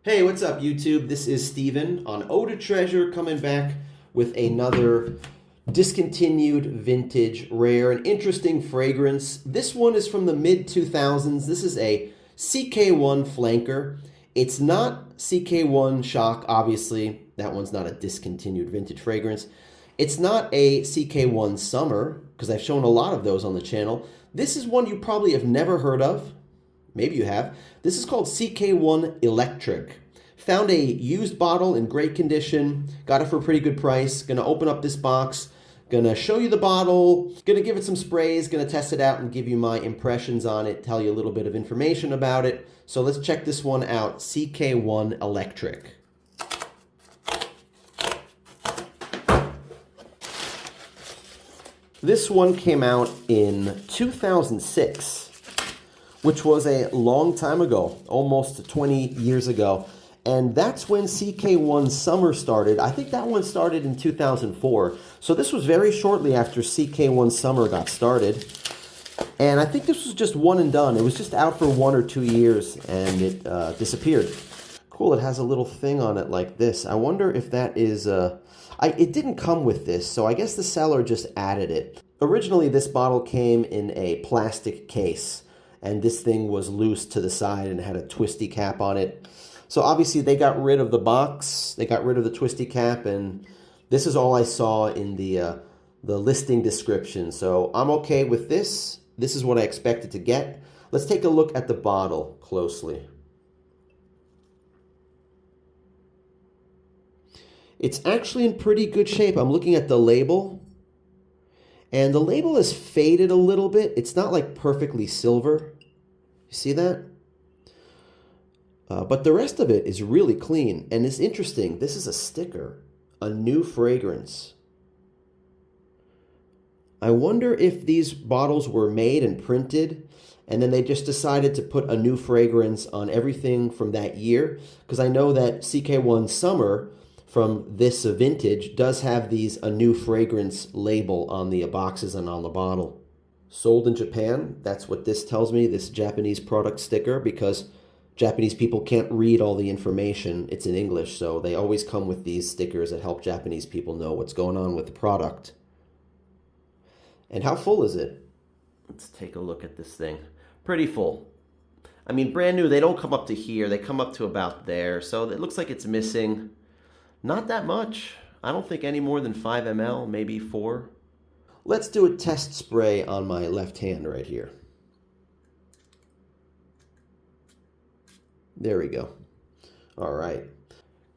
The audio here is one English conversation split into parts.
Hey, what's up, YouTube? This is Steven on Eau de Treasure, coming back with another discontinued, vintage, rare, and interesting fragrance. This one is from the mid-2000s. This is a CK1 flanker. It's not CK1 Shock, obviously. That one's not a discontinued vintage fragrance. It's not a CK1 Summer, because I've shown a lot of those on the channel. This is one you probably have never heard of. Maybe you have. This is called CK1 Electric. Found a used bottle in great condition. Got it for a pretty good price. Gonna open up this box. Gonna show you the bottle. Gonna give it some sprays. Gonna test it out and give you my impressions on it. Tell you a little bit of information about it. So let's check this one out. CK1 Electric. This one came out in 2006. Which was a long time ago, almost 20 years ago. And that's when CK1 Summer started. I think that one started in 2004. So this was very shortly after CK1 Summer got started. And I think this was just one and done. It was just out for 1 or 2 years and it disappeared. Cool, it has a little thing on it like this. I wonder if that is, it didn't come with this, so I guess the seller just added it. Originally, this bottle came in a plastic case. And this thing was loose to the side and had a twisty cap on it. So obviously they got rid of the box, they got rid of the twisty cap, and this is all I saw in the listing description. So I'm okay with this. This is what I expected to get. Let's take a look at the bottle closely. It's actually in pretty good shape. I'm looking at the label. And the label is faded a little bit. It's not like perfectly silver. You see that? But the rest of it is really clean. And it's interesting. This is a sticker. A new fragrance. I wonder if these bottles were made and printed and then they just decided to put a new fragrance on everything from that year. Because I know that CK1 Summer from this vintage does have these a new fragrance label on the boxes and on the bottle. Sold in Japan, that's what this tells me, this Japanese product sticker, because Japanese people can't read all the information. It's in English, so they always come with these stickers that help Japanese people know what's going on with the product. And how full is it? Let's take a look at this thing. Pretty full. I mean, brand new, they don't come up to here. They come up to about there, so it looks like it's missing. Not that much. I don't think any more than 5 ml, maybe 4. Let's do a test spray on my left hand right here. There we go. All right.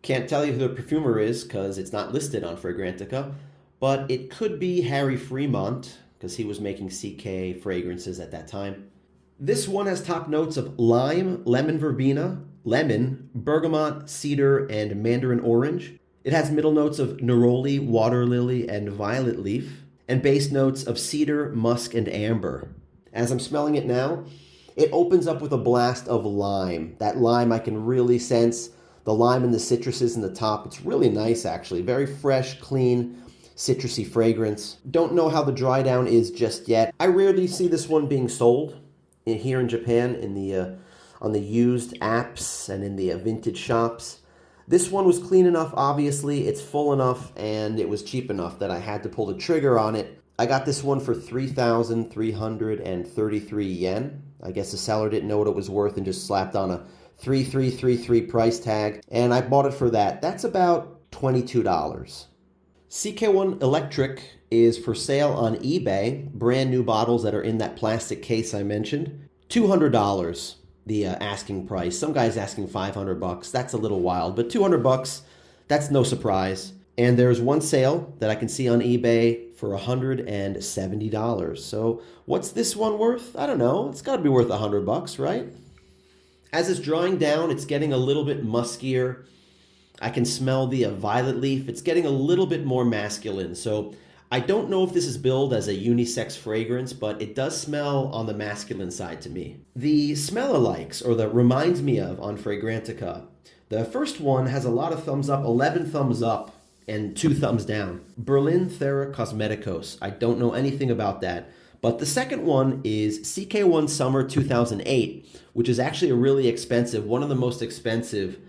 Can't tell you who the perfumer is because it's not listed on Fragrantica, but it could be Harry Fremont because he was making CK fragrances at that time. This one has top notes of lime, lemon verbena, lemon, bergamot, cedar, and mandarin orange. It has middle notes of neroli, water lily, and violet leaf, and base notes of cedar, musk, and amber. As I'm smelling it now, it opens up with a blast of lime. That lime I can really sense, the lime and the citruses in the top. It's really nice, actually. Very fresh, clean, citrusy fragrance. Don't know how the dry down is just yet. I rarely see this one being sold here in Japan in the on the used apps and in the vintage shops. This one was clean enough, obviously. It's full enough, and it was cheap enough that I had to pull the trigger on it. I got this one for 3,333 yen. I guess the seller didn't know what it was worth and just slapped on a 3,333 price tag, and I bought it for that. That's about $22. CK1 Electric is for sale on eBay. Brand new bottles that are in that plastic case I mentioned. $200. The asking price. Some guy's asking 500 bucks. That's a little wild, but 200 bucks, that's no surprise. And there's one sale that I can see on eBay for $170. So what's this one worth? I don't know. It's got to be worth 100 bucks, right? As it's drying down, it's getting a little bit muskier. I can smell the violet leaf. It's getting a little bit more masculine. So I don't know if this is billed as a unisex fragrance, but it does smell on the masculine side to me. The smell-alikes, or the reminds me of on Fragrantica, the first one has a lot of thumbs up, 11 thumbs up, and 2 thumbs down. Berlin Thera Cosmeticos. I don't know anything about that, But the second one is CK1 Summer 2008, which is actually a really expensive, one of the most expensive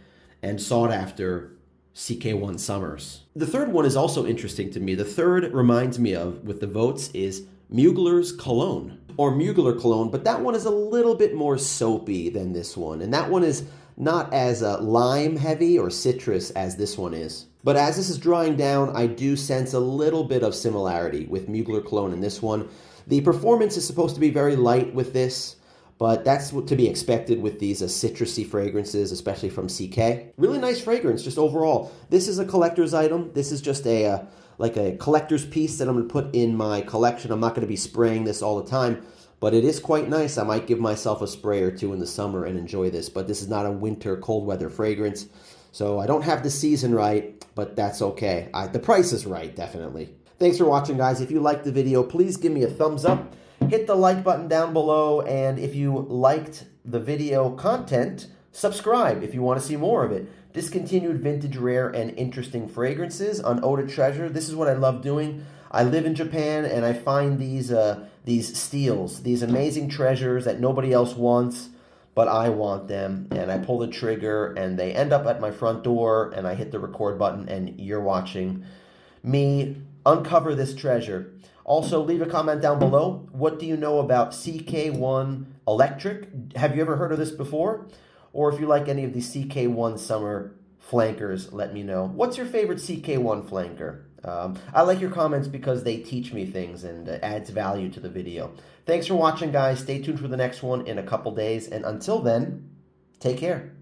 and sought after CK1 summers. The third one is also interesting to me. The third reminds me of, with the votes, is Mugler's cologne, or Mugler cologne, but that one is a little bit more soapy than this one, and that one is not as lime heavy or citrus as this one is. But as this is drying down, I do sense a little bit of similarity with Mugler cologne and this one. The performance is supposed to be very light with this, but that's to be expected with these citrusy fragrances, especially from CK. Really nice fragrance, just overall. This is a collector's item. This is just like a collector's piece that I'm going to put in my collection. I'm not going to be spraying this all the time, but it is quite nice. I might give myself a spray or two in the summer and enjoy this, but this is not a winter cold weather fragrance. So I don't have the season right, but that's okay. The price is right, definitely. Thanks for watching, guys. If you liked the video, please give me a thumbs up. Hit the like button down below, and if you liked the video content, subscribe if you want to see more of it. Discontinued vintage, rare, and interesting fragrances on Eau de Treasure. This is what I love doing. I live in Japan, and I find these steals, these amazing treasures that nobody else wants, but I want them, and I pull the trigger, and they end up at my front door, and I hit the record button, and you're watching me uncover this treasure. Also, leave a comment down below. What do you know about CK1 Electric? Have you ever heard of this before? Or if you like any of these CK1 summer flankers, let me know. What's your favorite CK1 flanker? I like your comments because they teach me things and adds value to the video. Thanks for watching, guys. Stay tuned for the next one in a couple days. And until then, take care.